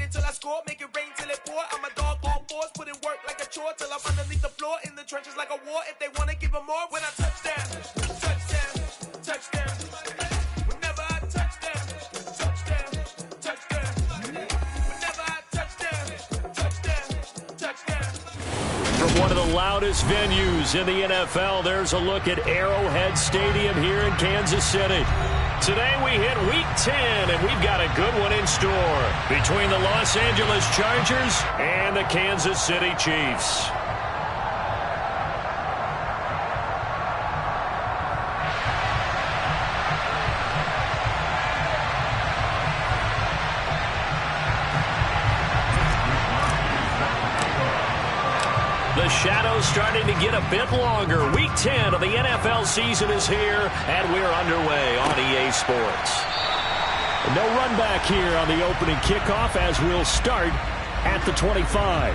get it till I score, make it rain till it pour. I'm a dog on force, put in work like a chore till I'm underneath the floor, in the trenches like a war. If they wanna give them more, when I touch down, touchdown, touchdown. Whenever I touch down, touchdown, touchdown. Whenever I touchdown, touchdown, touchdown. From one of the loudest venues in the NFL, there's a look at Arrowhead Stadium here in Kansas City. Today we hit Week 10, and we've got a good one in store between the Los Angeles Chargers and the Kansas City Chiefs. The shadow's starting to get a bit longer. Week 10 of the NFL season is here, and we're underway on EA Sports. No run back here on the opening kickoff as we'll start at the 25.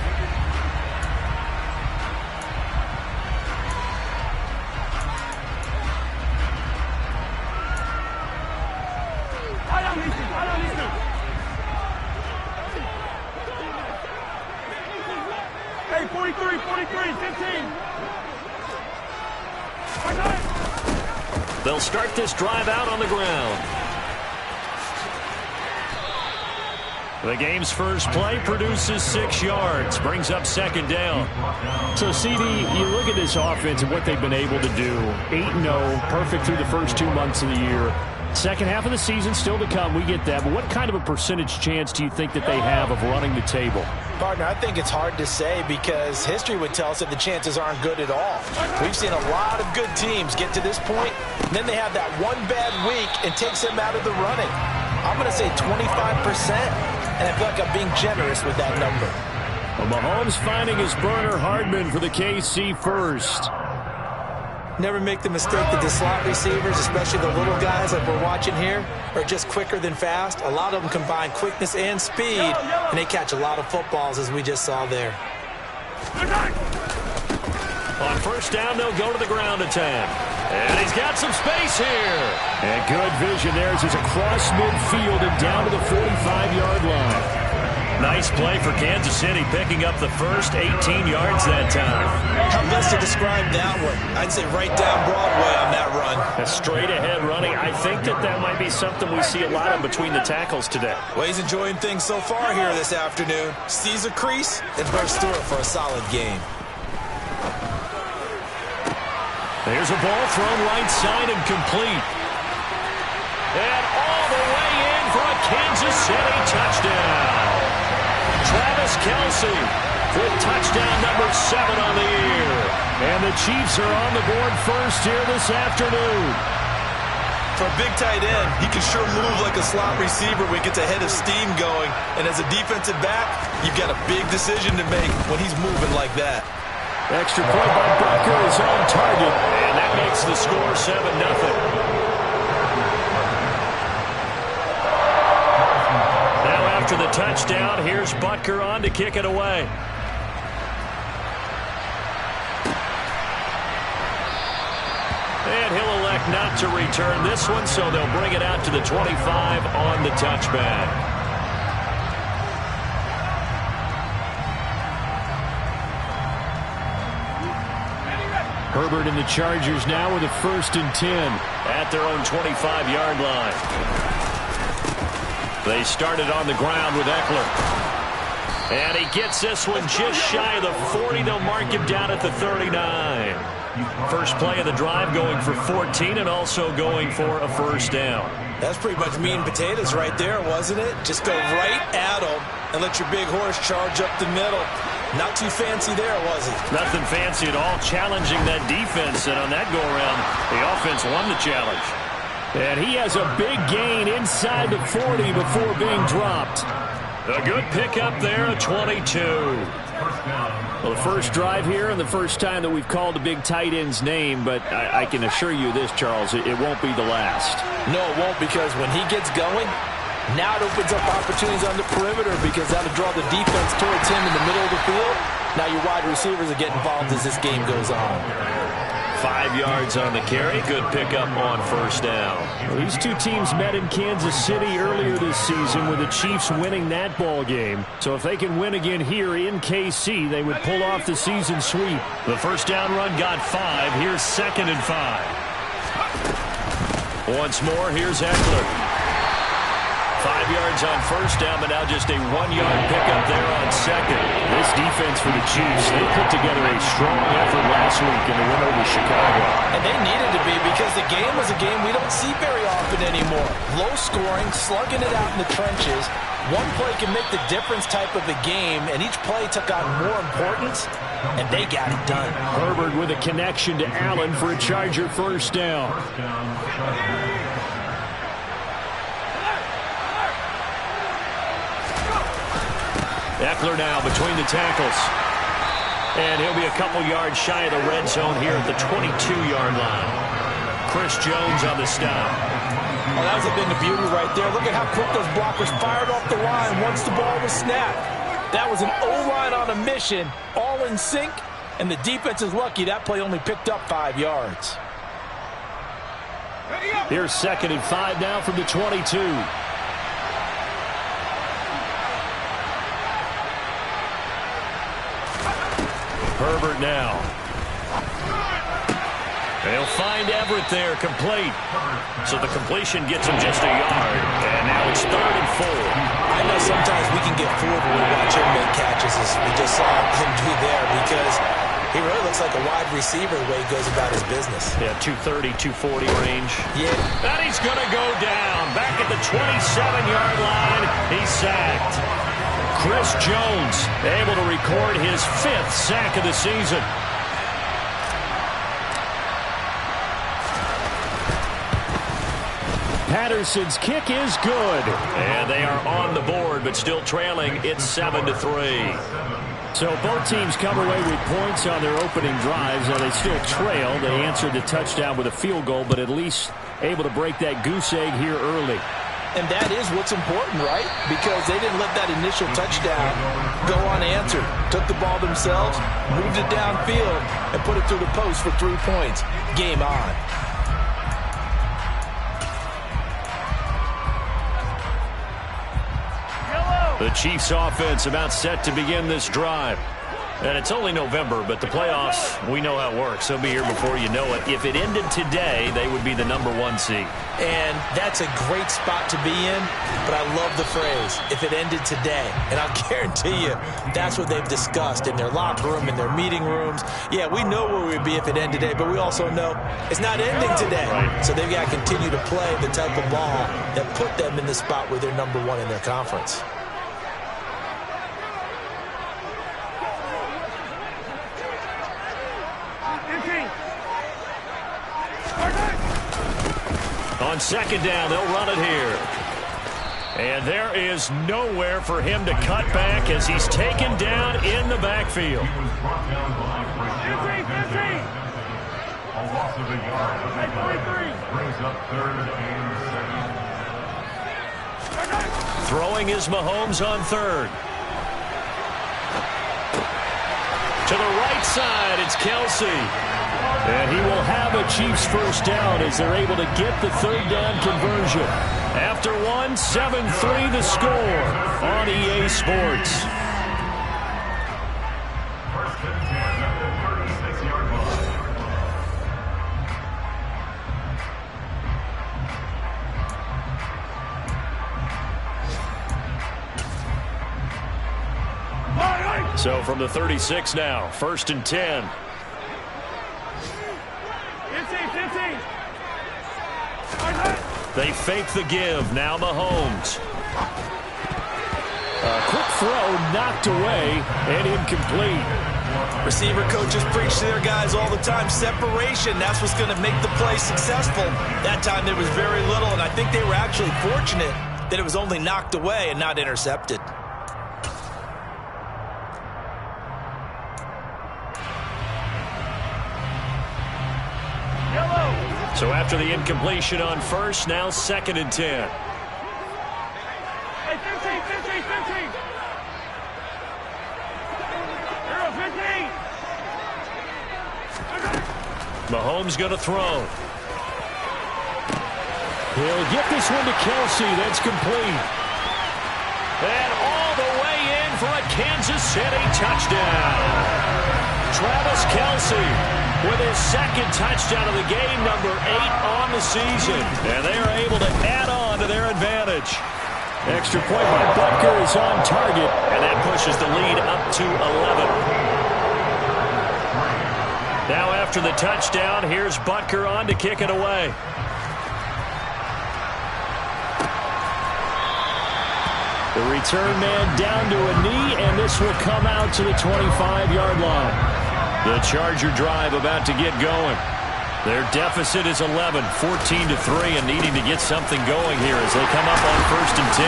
Hey, 43, 15. They'll start this drive out on the ground. The game's first play produces 6 yards, brings up second down. So, CD, you look at this offense and what they've been able to do. 8-0, perfect through the first 2 months of the year. Second half of the season still to come, we get that. But what kind of a percentage chance do you think that they have of running the table? Partner, I think it's hard to say because history would tell us that the chances aren't good at all. We've seen a lot of good teams get to this point, and then they have that one bad week and takes them out of the running. I'm going to say 25%, and I feel like I'm being generous with that number. Well, Mahomes finding his burner Hardman for the KC first. Never make the mistake that the slot receivers, especially the little guys like we're watching here, are just quicker than fast. A lot of them combine quickness and speed, and they catch a lot of footballs, as we just saw there. On first down, they'll go to the ground attack. And he's got some space here. And good vision there as he's across midfield and down to the 45-yard line. Nice play for Kansas City, picking up the first 18 yards that time. How best to describe that one? I'd say right down Broadway on that run. A straight-ahead running. I think that might be something we see a lot of between the tackles today. Well, he's enjoying things so far here this afternoon. Sees a crease and bursts through it for a solid game. There's a ball thrown right side and complete. And all the way in for a Kansas City touchdown. Travis Kelce with touchdown number 7 on the year. And the Chiefs are on the board first here this afternoon. For a big tight end, he can sure move like a slot receiver when he gets a head of steam going. And as a defensive back, you've got a big decision to make when he's moving like that. Extra point by Butker is on target. And that makes the score 7-0. After the touchdown, here's Butker on to kick it away. And he'll elect not to return this one, so they'll bring it out to the 25 on the touchback. Herbert and the Chargers now with a 1st and 10. At their own 25-yard line. They started on the ground with Eckler. And he gets this one just shy of the 40. They'll mark him down at the 39. First play of the drive going for 14 and also going for a first down. That's pretty much meat and potatoes right there, wasn't it? Just go right at them and let your big horse charge up the middle. Not too fancy there, was it? Nothing fancy at all, challenging that defense. And on that go-around, the offense won the challenge. And he has a big gain inside the 40 before being dropped. A good pickup there, a 22. Well, the first drive here and the first time that we've called a big tight end's name, but I can assure you this, Charles, it won't be the last. No, it won't, because when he gets going, now it opens up opportunities on the perimeter because that'll draw the defense towards him in the middle of the field. Now your wide receivers will get involved as this game goes on. 5 yards on the carry. Good pickup on first down. Well, these two teams met in Kansas City earlier this season with the Chiefs winning that ball game. So if they can win again here in KC, they would pull off the season sweep. The first down run got 5. Here's 2nd and 5. Once more, here's Eckler. 5 yards on first down, but now just a 1-yard pickup there on second. This defense for the Chiefs, they put together a strong effort last week in the win over Chicago. And they needed to be because the game was a game we don't see very often anymore. Low scoring, slugging it out in the trenches. One play can make the difference type of a game, and each play took on more importance, and they got it done. Herbert with a connection to Allen for a Charger first down. Eckler now between the tackles. And he'll be a couple yards shy of the red zone here at the 22-yard line. Chris Jones on the stop. Oh, that was a thing of beauty right there. Look at how quick those blockers fired off the line once the ball was snapped. That was an O-line on a mission, all in sync, and the defense is lucky that play only picked up 5 yards. Here's 2nd and 5 now from the 22. Herbert now. They'll find Everett there, complete. So the completion gets him just a yard. And now it's 3rd and 4. I know sometimes we can get fooled when we watch him make catches, as we just saw him do there, because he really looks like a wide receiver the way he goes about his business. Yeah, 230, 240 range. Yeah. And he's going to go down. Back at the 27-yard line. He's sacked. Chris Jones able to record his 5th sack of the season. Patterson's kick is good. And they are on the board, but still trailing. It's 7-3. So both teams come away with points on their opening drives. Now they still trail. They answered the touchdown with a field goal, but at least able to break that goose egg here early. And that is what's important, right? Because they didn't let that initial touchdown go unanswered. Took the ball themselves, moved it downfield, and put it through the post for 3 points. Game on. The Chiefs offense about set to begin this drive. And it's only November, but the playoffs, we know how it works. They'll be here before you know it. If it ended today, they would be the #1 seed. And that's a great spot to be in, but I love the phrase, if it ended today. And I'll guarantee you, that's what they've discussed in their locker room, in their meeting rooms. Yeah, we know where we'd be if it ended today, but we also know it's not ending today. Right. So they've got to continue to play the type of ball that put them in the spot where they're #1 in their conference. On 2nd down, they'll run it here. And there is nowhere for him to cut back as he's taken down in the backfield. A loss of a yard. Brings up 3rd and 7. Throwing is Mahomes on 3rd. To the right side, it's Kelsey. And he will have a Chiefs first down as they're able to get the 3rd down conversion. After 1, 7-3 the score on EA Sports. First and 10 at the 36-yard line. So from the 36 now, 1st and 10. They fake the give. Now Mahomes. A quick throw knocked away and incomplete. Receiver coaches preach to their guys all the time. Separation, that's what's going to make the play successful. That time there was very little, and I think they were actually fortunate that it was only knocked away and not intercepted. So after the incompletion on 1st, now 2nd and 10. Hey, 15. Hero 15. Mahomes going to throw. He'll get this one to Kelsey. That's complete. And all the way in for a Kansas City touchdown. Travis Kelsey with his second touchdown of the game, number 8 on the season. And they are able to add on to their advantage. Extra point by Butker is on target. And that pushes the lead up to 11. Now after the touchdown, here's Butker on to kick it away. The return man down to a knee, and this will come out to the 25-yard line. The Charger drive about to get going. Their deficit is 11, 14-3, and needing to get something going here as they come up on 1st and 10.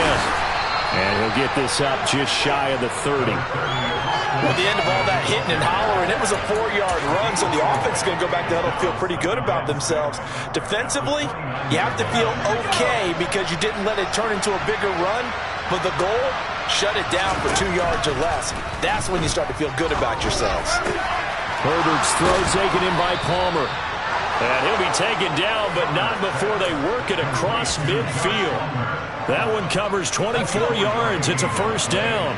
And he'll get this up just shy of the 30. At the end of all that hitting and hollering, it was a 4-yard run, so the offense is going to go back to huddle and feel pretty good about themselves. Defensively, you have to feel okay because you didn't let it turn into a bigger run, but the goal, shut it down for 2 yards or less. That's when you start to feel good about yourselves. Herbert's throw taken in by Palmer. And he'll be taken down, but not before they work it across midfield. That one covers 24 yards. It's a first down.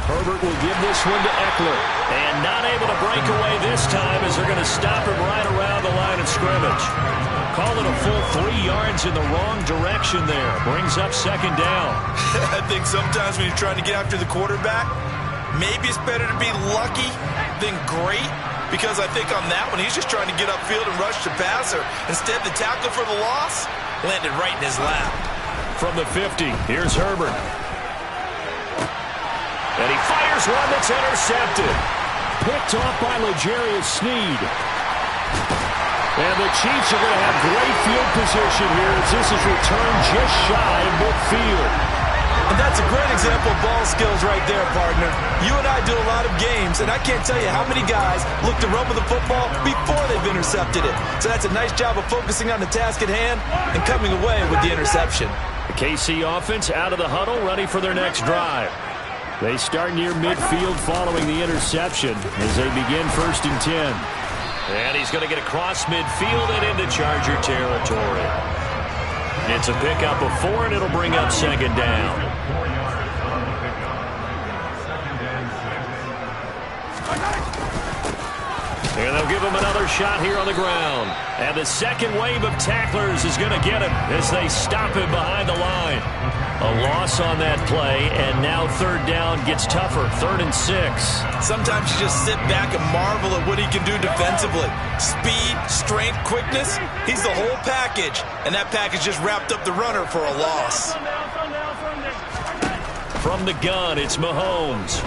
Herbert will give this one to Eckler. And not able to break away this time as they're going to stop him right around the line of scrimmage. Call it a full 3 yards in the wrong direction there. Brings up second down. I think sometimes when you're trying to get after the quarterback, maybe it's better to be lucky than great. Because I think on that one, he's just trying to get upfield and rush the passer. Instead, the tackle for the loss landed right in his lap. From the 50, here's Herbert. And he fires one that's intercepted. Picked off by L'Jarius Sneed. And the Chiefs are going to have great field position here as this is returned just shy of midfield. And that's a great example of ball skills right there, partner. You and I do a lot of games, and I can't tell you how many guys look to run with the football before they've intercepted it. So that's a nice job of focusing on the task at hand and coming away with the interception. The KC offense out of the huddle, ready for their next drive. They start near midfield following the interception as they begin 1st and 10. And he's going to get across midfield and into Charger territory. It's a pickup of 4, and it'll bring up second down. And they'll give him another shot here on the ground. And the second wave of tacklers is going to get him as they stop him behind the line. A loss on that play, and now third down gets tougher. 3rd and 6. Sometimes you just sit back and marvel at what he can do defensively. Speed, strength, quickness, he's the whole package. And that package just wrapped up the runner for a loss. From the gun, it's Mahomes.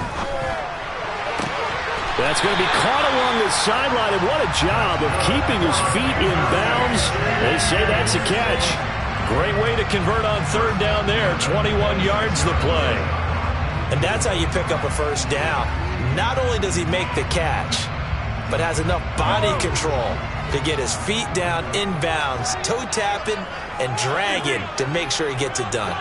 That's going to be caught along the sideline, and what a job of keeping his feet in bounds. They say that's a catch. Great way to convert on third down there. 21 yards the play. And that's how you pick up a first down. Not only does he make the catch, but has enough body control to get his feet down in bounds, toe tapping and dragging to make sure he gets it done.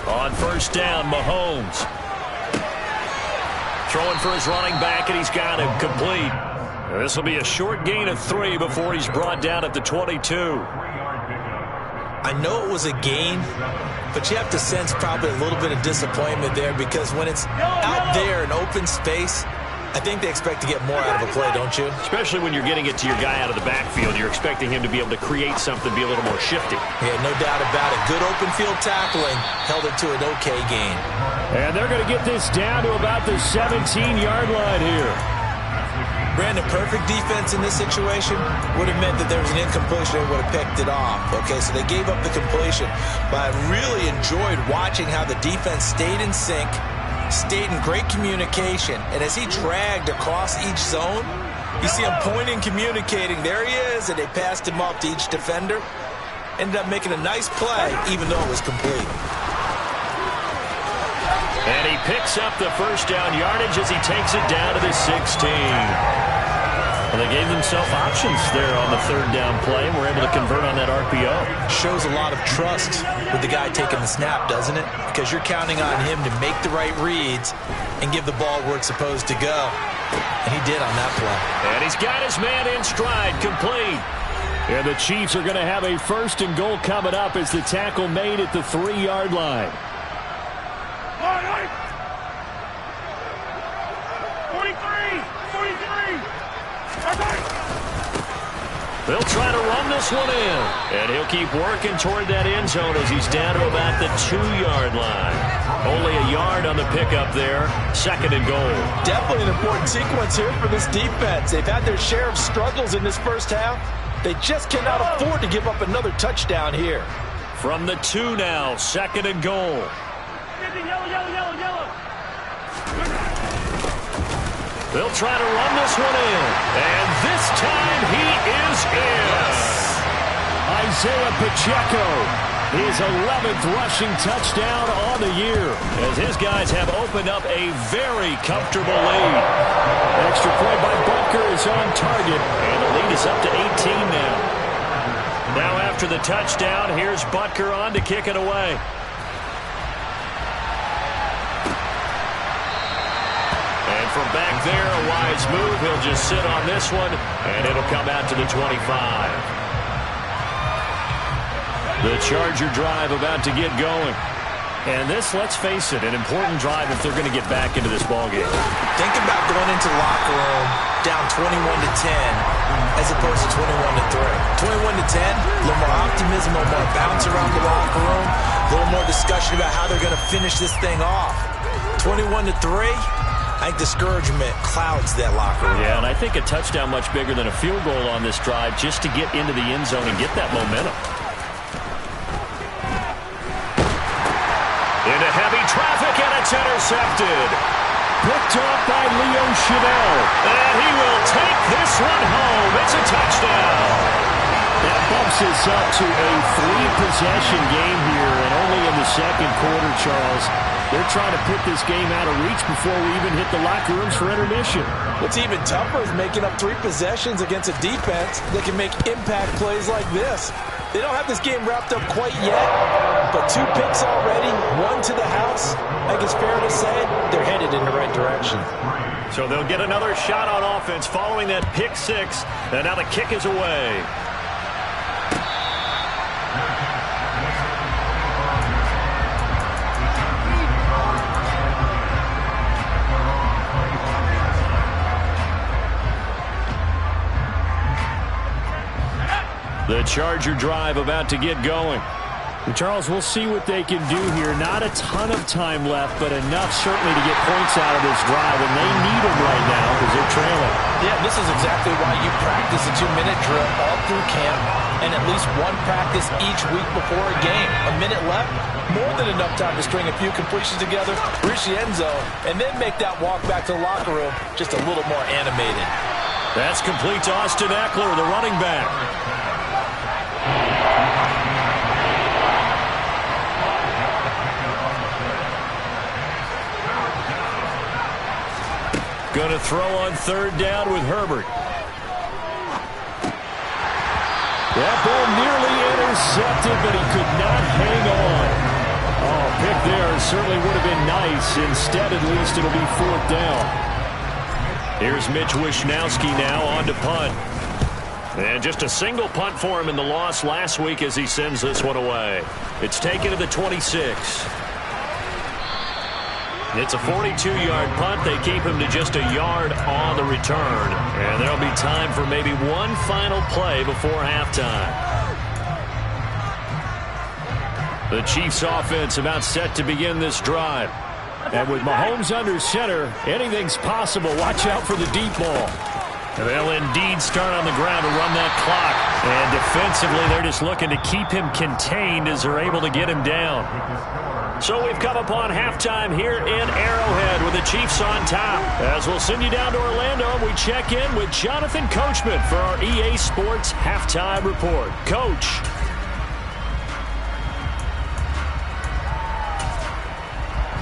On first down, Mahomes. Throwing for his running back, and he's got him complete. This will be a short gain of 3 before he's brought down at the 22. I know it was a gain, but you have to sense probably a little bit of disappointment there because when it's out there in open space, I think they expect to get more out of a play, don't you? Especially when you're getting it to your guy out of the backfield. You're expecting him to be able to create something, be a little more shifty. Yeah, no doubt about it. Good open field tackling held it to an okay gain. And they're going to get this down to about the 17-yard line here. Brandon, perfect defense in this situation would have meant that there was an incompletion. They would have picked it off. Okay, so they gave up the completion. But I really enjoyed watching how the defense stayed in sync, stayed in great communication. And as he dragged across each zone, you see him pointing, communicating. There he is, and they passed him off to each defender. Ended up making a nice play, even though it was complete. And he picks up the first down yardage as he takes it down to the 16. Well, they gave themselves options there on the third down play and were able to convert on that RPO. Shows a lot of trust with the guy taking the snap, doesn't it? Because you're counting on him to make the right reads and give the ball where it's supposed to go. And he did on that play. And he's got his man in stride, complete. And the Chiefs are going to have a 1st and goal coming up as the tackle made at the 3-yard line. 43. They'll try to run this one in. And he'll keep working toward that end zone as he's down to about the 2-yard line. Only a yard on the pickup there. 2nd and goal. Definitely an important sequence here for this defense. They've had their share of struggles in this first half. They just cannot afford to give up another touchdown here. From the 2 now, 2nd and goal. Yellow. They'll try to run this one in. And this time he is in. Isaiah Pacheco, his 11th rushing touchdown on the year, as his guys have opened up a very comfortable lead. Extra point by Butker is on target. And the lead is up to 18 now. Now after the touchdown, here's Butker on to kick it away. And from back there, a wise move. He'll just sit on this one, and it'll come out to the 25. The Charger drive about to get going. And this, let's face it, an important drive if they're going to get back into this ballgame. Think about going into the locker room down 21-10 as opposed to 21-3. 21-10, a little more optimism, a little more bounce around the locker room, a little more discussion about how they're going to finish this thing off. 21-3, I think discouragement clouds that locker room. Yeah, and I think a touchdown much bigger than a field goal on this drive just to get into the end zone and get that momentum. Into heavy traffic, and it's intercepted. Picked off by Leo Chanel. And he will take this one home. It's a touchdown. That bumps us up to a 3-possession game here, and only in the second quarter, Charles. They're trying to put this game out of reach before we even hit the locker rooms for intermission. What's even tougher is making up 3 possessions against a defense that can make impact plays like this. They don't have this game wrapped up quite yet, but 2 picks already, 1 to the house. I think it's fair to say they're headed in the right direction. So they'll get another shot on offense following that pick 6, and now the kick is away. The Charger drive about to get going. And Charles, we'll see what they can do here. Not a ton of time left, but enough certainly to get points out of this drive, and they need them right now because they're trailing. Yeah, this is exactly why you practice a 2-minute drill all through camp and at least 1 practice each week before a game. A minute left, more than enough time to string a few completions together, reach the end zone, and then make that walk back to the locker room just a little more animated. That's complete to Austin Eckler, the running back. Going to throw on 3rd down with Herbert. That ball nearly intercepted, but he could not hang on. Oh, pick there certainly would have been nice. Instead, at least, it'll be 4th down. Here's Mitch Wishnowski now on to punt. And just a single punt for him in the loss last week as he sends this one away. It's taken to the 26. It's a 42-yard punt. They keep him to just a yard on the return. And there'll be time for maybe one final play before halftime. The Chiefs offense about set to begin this drive. And with Mahomes under center, anything's possible. Watch out for the deep ball. They'll indeed start on the ground to run that clock. And defensively, they're just looking to keep him contained as they're able to get him down. So we've come upon halftime here in Arrowhead with the Chiefs on top. As we'll send you down to Orlando, we check in with Jonathan Coachman for our EA Sports Halftime Report. Coach.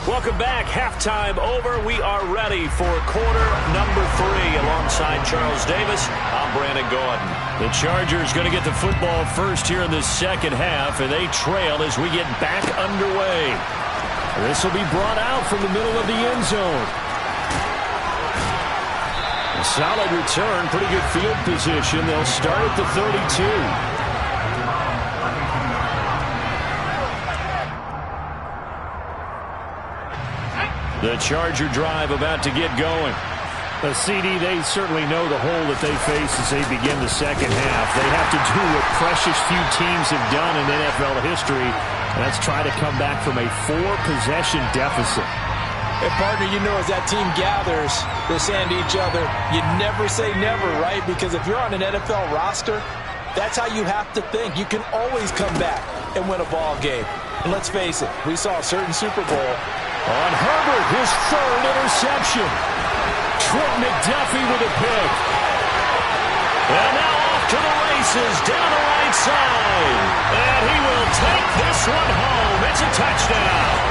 Welcome back. Halftime over. We are ready for quarter number 3. Alongside Charles Davis, I'm Brandon Gaudin. The Chargers going to get the football first here in the second half, and they trail as we get back underway. This will be brought out from the middle of the end zone. A solid return, pretty good field position. They'll start at the 32. The Charger drive about to get going. A CD, they certainly know the hole that they face as they begin the second half. They have to do what precious few teams have done in NFL history, and that's try to come back from a 4-possession deficit. Hey, partner, you know as that team gathers, they're saying to each other, you never say never, right? Because if you're on an NFL roster, that's how you have to think. You can always come back and win a ball game. And let's face it, we saw a certain Super Bowl. On Herbert, his 3rd interception. Trent McDuffie with a pick. And now off to the races down the right side. And he will take this one home. It's a touchdown.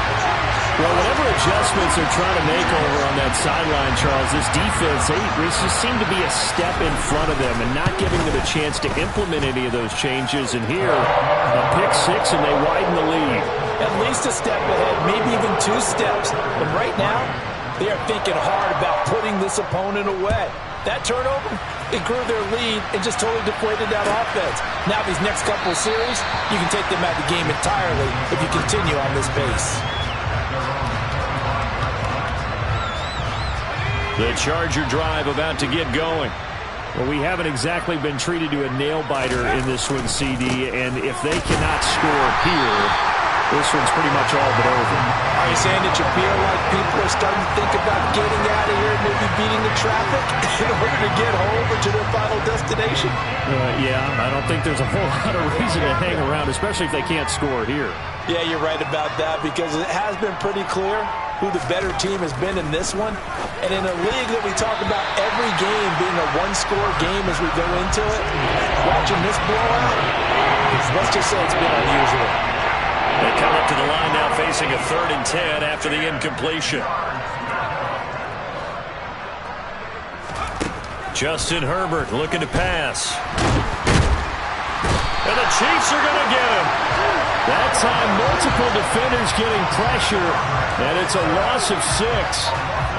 Well, whatever adjustments they're trying to make over on that sideline, Charles, this defense, they just seem to be a step in front of them and not giving them a chance to implement any of those changes. And here, a pick-6, and they widen the lead. At least a step ahead, maybe even 2 steps. But right now, they are thinking hard about putting this opponent away. That turnover, it grew their lead and just totally deflated that offense. Now these next couple of series, you can take them out of the game entirely if you continue on this pace. The Charger drive about to get going. Well, we haven't exactly been treated to a nail-biter in this one, CD, and if they cannot score here, this one's pretty much all but over. Are you saying that you feel like people are starting to think about getting out of here and maybe beating the traffic in order to get home or to their final destination? Yeah, I don't think there's a whole lot of reason to hang around, especially if they can't score here. Yeah, you're right about that because it has been pretty clear who the better team has been in this one. And in a league that we talk about every game being a one-score game as we go into it, watching this blowout, let's just say it's been unusual. They come up to the line now facing a 3rd and 10 after the incompletion. Justin Herbert looking to pass. And the Chiefs are going to get him. That time, multiple defenders getting pressure, and it's a loss of 6.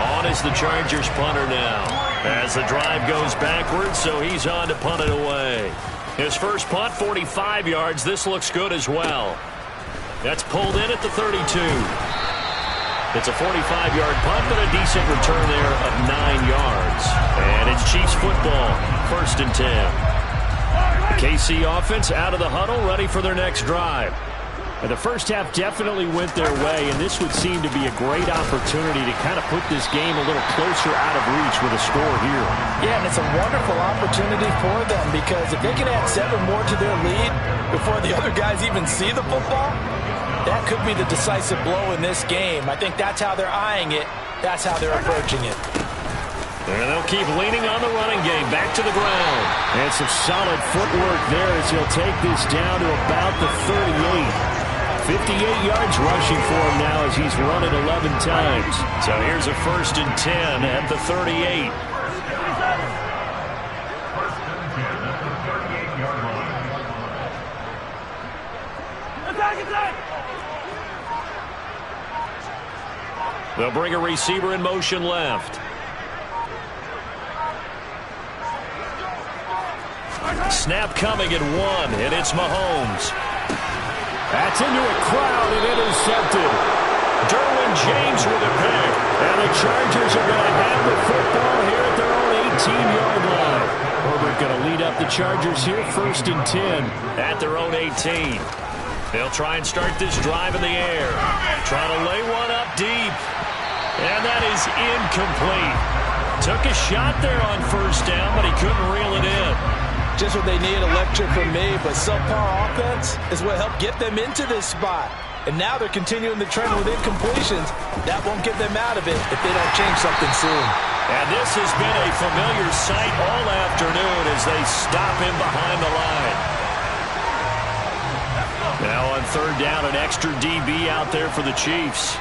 On is the Chargers punter now. As the drive goes backwards, so he's on to punt it away. His first punt, 45 yards. This looks good as well. That's pulled in at the 32. It's a 45-yard punt, but a decent return there of 9 yards. And it's Chiefs football, 1st and 10. The KC offense out of the huddle, ready for their next drive. And the first half definitely went their way, and this would seem to be a great opportunity to kind of put this game a little closer out of reach with a score here. Yeah, and it's a wonderful opportunity for them because if they can add 7 more to their lead before the other guys even see the football, that could be the decisive blow in this game. I think that's how they're eyeing it. That's how they're approaching it. And they'll keep leaning on the running game. Back to the ground. And some solid footwork there as he'll take this down to about the 38. 58 yards rushing for him now as he's run it 11 times. So here's a 1st and 10 at the 38. They'll bring a receiver in motion left. Snap coming at 1, and it's Mahomes. That's into a crowd and intercepted. Derwin James with a pick. And the Chargers are going to have the football here at their own 18-yard line. Herbert going to lead up the Chargers here, 1st and 10. At their own 18. They'll try and start this drive in the air. Trying to lay one up deep. And that is incomplete. Took a shot there on 1st down, but he couldn't reel it in. Just what they need, electric from me, but subpar offense is what helped get them into this spot. And now they're continuing the trend with incompletions. That won't get them out of it if they don't change something soon. And this has been a familiar sight all afternoon as they stop him behind the line. Now on 3rd down, an extra DB out there for the Chiefs.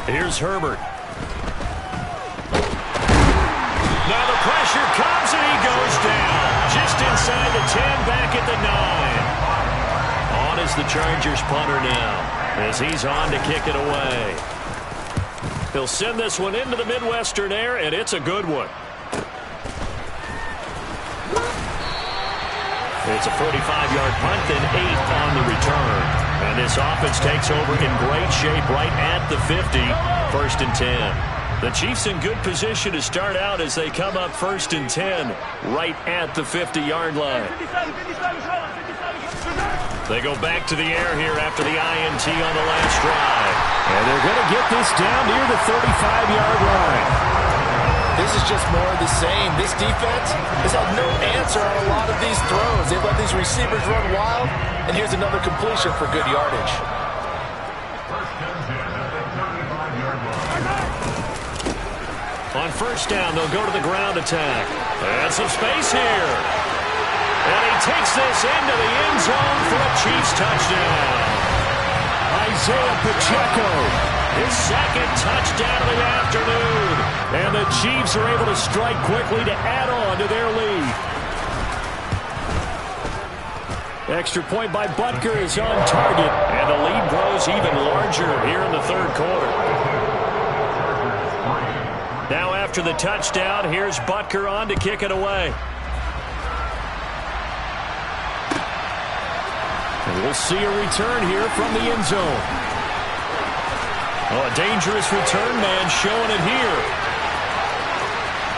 Here's Herbert. Now the pressure comes and he goes down. Just inside the 10, back at the 9. On is the Chargers punter now, as he's on to kick it away. He'll send this one into the Midwestern air, and it's a good one. It's a 45-yard punt, then 8 on the return. And this offense takes over in great shape right at the 50, 1st and 10. The Chiefs in good position to start out as they come up 1st and 10 right at the 50-yard line. They go back to the air here after the INT on the last drive. And they're going to get this down near the 35-yard line. This is just more of the same. This defense has had no answer on a lot of these throws. They've let these receivers run wild, and here's another completion for good yardage. On 1st down, they'll go to the ground attack. And some space here. And he takes this into the end zone for a Chiefs touchdown. Isaiah Pacheco, His 2nd touchdown of the afternoon. and the Chiefs are able to strike quickly to add on to their lead. Extra point by Butker is on target, and the lead grows even larger here in the 3rd quarter. Now after the touchdown, here's Butker on to kick it away. And we'll see a return here from the end zone. Oh, a dangerous return man showing it here.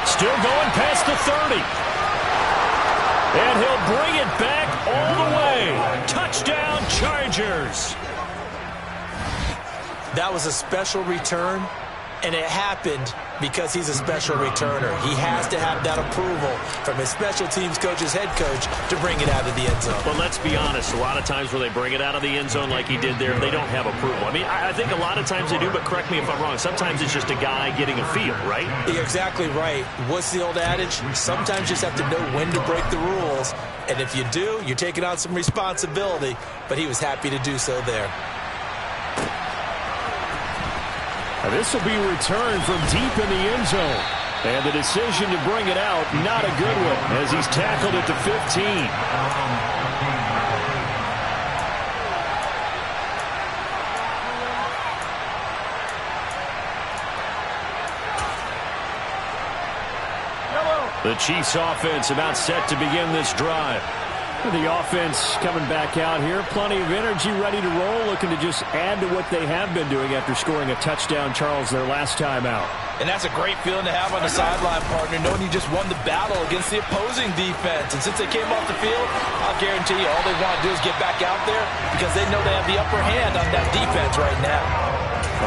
Still going past the 30. And he'll bring it back all the way. Touchdown, Chargers. That was a special return, and it happened because he's a special returner. He has to have that approval from his special teams coach's head coach to bring it out of the end zone. But let's be honest, a lot of times when they bring it out of the end zone like he did there, they don't have approval. I mean, I think a lot of times they do, but correct me if I'm wrong. Sometimes it's just a guy getting a feel, right? You're exactly right. What's the old adage? Sometimes you just have to know when to break the rules. And if you do, you're taking on some responsibility. But he was happy to do so there. This will be returned from deep in the end zone. And the decision to bring it out, not a good one, as he's tackled at the 15. The Chiefs offense about set to begin this drive. The offense coming back out here. Plenty of energy, ready to roll, looking to just add to what they have been doing after scoring a touchdown, Charles, their last time out. And that's a great feeling to have on the sideline, partner, knowing you just won the battle against the opposing defense. And since they came off the field, I'll guarantee you all they want to do is get back out there because they know they have the upper hand on that defense right now.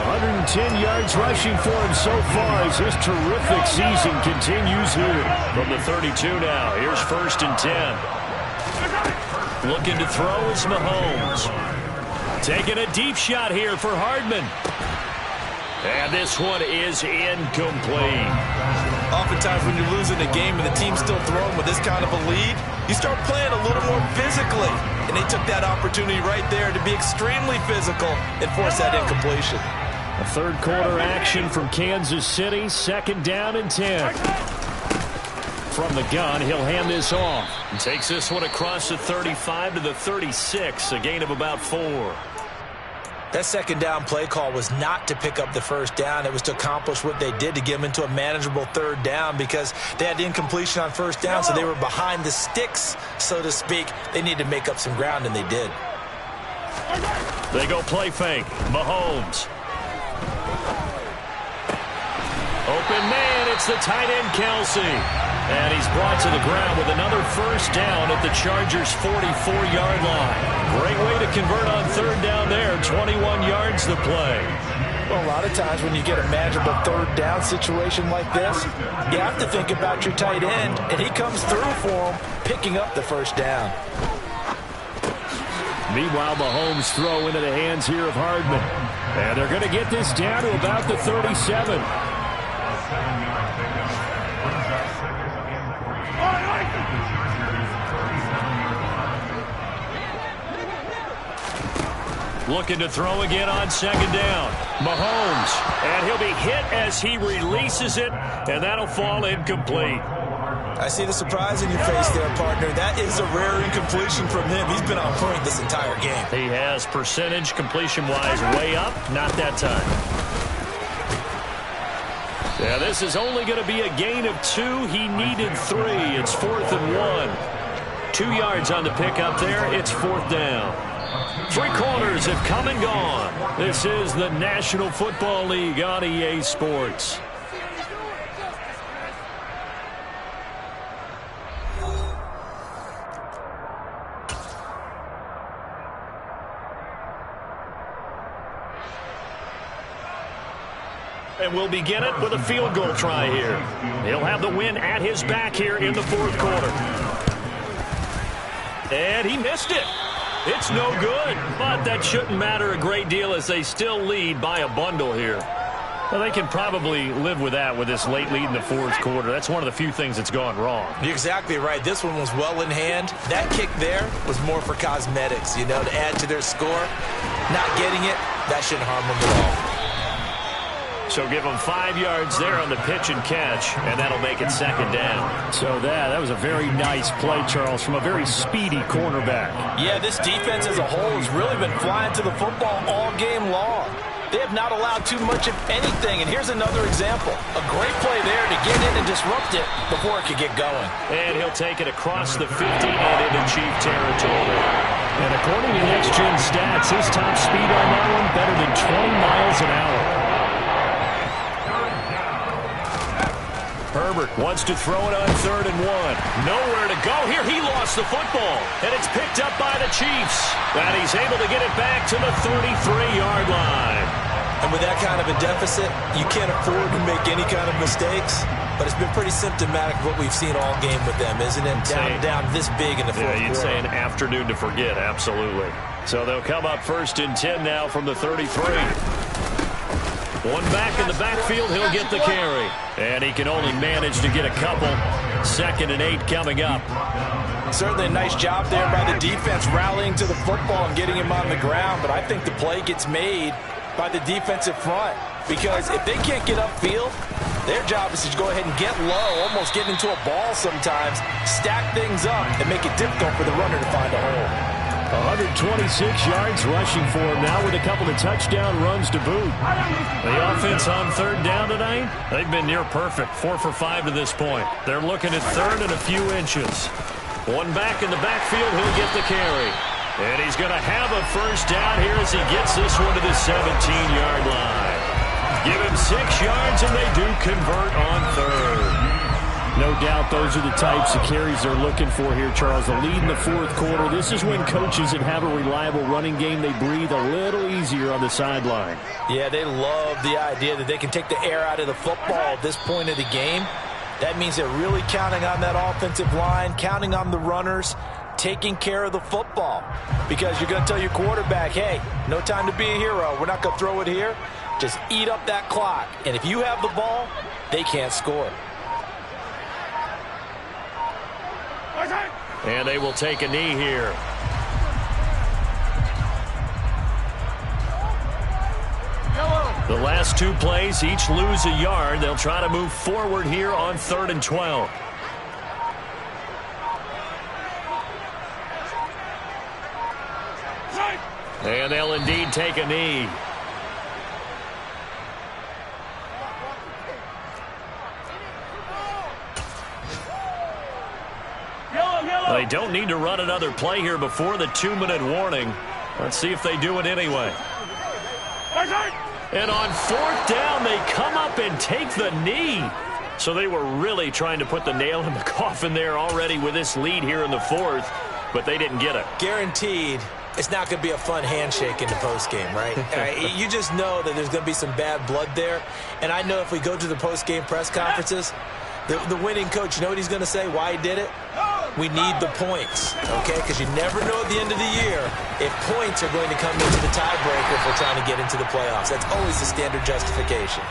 110 yards rushing for him so far as his terrific season continues here. From the 32 now, here's 1st and 10. Looking to throw is Mahomes. Taking a deep shot here for Hardman. And this one is incomplete. Oftentimes when you're losing a game and the team's still throwing with this kind of a lead, you start playing a little more physically. And they took that opportunity right there to be extremely physical and force that incompletion. A 3rd quarter action from Kansas City. 2nd down and 10. From the gun, he'll hand this off. And takes this one across the 35 to the 36, a gain of about 4. That 2nd down play call was not to pick up the 1st down. It was to accomplish what they did to get them into a manageable 3rd down because they had incompletion on 1st down, so they were behind the sticks, so to speak. They needed to make up some ground, and they did. They go play fake. Mahomes. Open man, it's the tight end Kelsey. And he's brought to the ground with another 1st down at the Chargers' 44-yard line. Great way to convert on 3rd down there. 21 yards to play. Well, a lot of times when you get a manageable 3rd down situation like this, you have to think about your tight end, and he comes through for him, picking up the 1st down. Meanwhile, Mahomes throw into the hands here of Hardman. And they're going to get this down to about the 37. Looking to throw again on second down. Mahomes. And he'll be hit as he releases it, and that'll fall incomplete. I see the surprise in your face there, partner. That is a rare incompletion from him. He's been on point this entire game. He has percentage completion-wise way up. Not that time. Yeah, this is only going to be a gain of 2. He needed 3. It's 4th and 1. 2 yards on the pickup there. It's 4th down. 3 quarters have come and gone. This is the National Football League on EA Sports. And we'll begin it with a field goal try here. He'll have the win at his back here in the 4th quarter. And he missed it. It's no good, but that shouldn't matter a great deal as they still lead by a bundle here. Well, they can probably live with that with this late lead in the 4th quarter. That's one of the few things that's gone wrong. You're exactly right. This one was well in hand. That kick there was more for cosmetics, you know, to add to their score. Not getting it, that shouldn't harm them at all. So give them 5 yards there on the pitch and catch, and that'll make it 2nd down. So that was a very nice play, Charles, from a very speedy cornerback. Yeah, this defense as a whole has really been flying to the football all game long. They have not allowed too much of anything, and here's another example. A great play there to get in and disrupt it before it could get going. And he'll take it across the 50 and into Chief territory. And according to Next Gen Stats, his top speed on that one better than 20 miles an hour. Herbert wants to throw it on 3rd and 1. Nowhere to go here. He lost the football, and it's picked up by the Chiefs. And he's able to get it back to the 33-yard line. And with that kind of a deficit, you can't afford to make any kind of mistakes. But it's been pretty symptomatic of what we've seen all game with them, isn't it? Down this big in the 4th quarter. Yeah, you'd say an afternoon to forget, absolutely. So they'll come up 1st and 10 now from the 33. One back in the backfield, he'll get the carry. And he can only manage to get a couple. 2nd and 8 coming up. Certainly a nice job there by the defense rallying to the football and getting him on the ground. But I think the play gets made by the defensive front. Because if they can't get upfield, their job is to go ahead and get low, almost get into a ball sometimes, stack things up, and make it difficult for the runner to find a hole. 126 yards rushing for him now with a couple of touchdown runs to boot. The offense on 3rd down tonight, they've been near perfect. 4 for 5 to this point. They're looking at 3rd and a few inches. One back in the backfield, he'll get the carry. And he's going to have a 1st down here as he gets this one to the 17-yard line. Give him 6 yards, and they do convert on 3rd. No doubt those are the types of carries they're looking for here, Charles. The lead in the 4th quarter. This is when coaches that have a reliable running game, they breathe a little easier on the sideline. Yeah, they love the idea that they can take the air out of the football at this point of the game. That means they're really counting on that offensive line, counting on the runners, taking care of the football. Because you're going to tell your quarterback, hey, no time to be a hero. We're not going to throw it here. Just eat up that clock. And if you have the ball, they can't score. And they will take a knee here. The last 2 plays, each lose a yard. They'll try to move forward here on 3rd and 12. And they'll indeed take a knee. They don't need to run another play here before the 2-minute warning. Let's see if they do it anyway. And on 4th down, they come up and take the knee. So they were really trying to put the nail in the coffin there already with this lead here in the 4th, but they didn't get it. Guaranteed, it's not going to be a fun handshake in the postgame, right? You just know that there's going to be some bad blood there. And I know if we go to the postgame press conferences, the winning coach, you know what he's going to say, why he did it? We need the points, okay? Because you never know at the end of the year if points are going to come into the tiebreaker if we're trying to get into the playoffs. That's always the standard justification.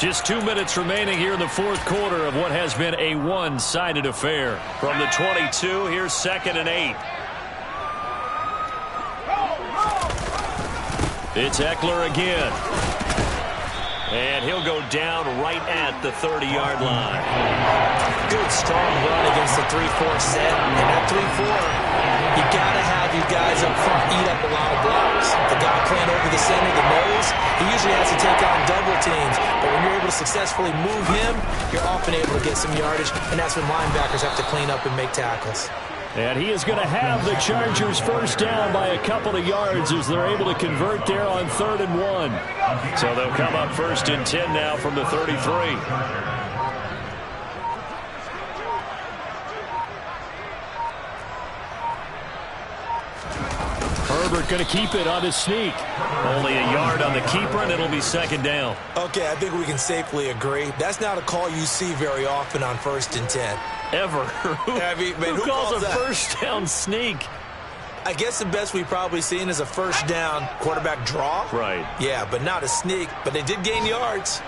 Just 2 minutes remaining here in the 4th quarter of what has been a one-sided affair. From the 22, here's 2nd and 8. It's Eckler again. And he'll go down right at the 30-yard line. Good, strong run against the 3-4 set. And that 3-4, you got to have your guys up front eat up a lot of blocks. The guy playing over the center, the nose, he usually has to take on double teams. But when you're able to successfully move him, you're often able to get some yardage. And that's when linebackers have to clean up and make tackles. And he is going to have the Chargers first down by a couple of yards as they're able to convert there on 3rd and 1. So they'll come up 1st and 10 now from the 33. Herbert going to keep it on his sneak. Only a yard on the keeper, and it'll be 2nd down. Okay, I think we can safely agree. That's not a call you see very often on 1st and 10. Ever. Who calls a that? first down sneak? I guess the best we've probably seen is a first down quarterback draw. Right. Yeah, but not a sneak. But they did gain yards.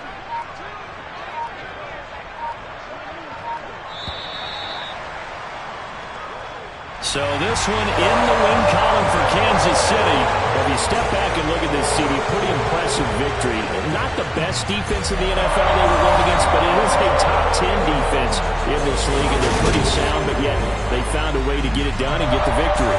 So this one in the win column for Kansas City. If you step back and look at this, CD, pretty impressive victory. Not the best defense in the NFL they were going against, but it is a top 10 defense in this league, and they're pretty sound, but yet they found a way to get it done and get the victory.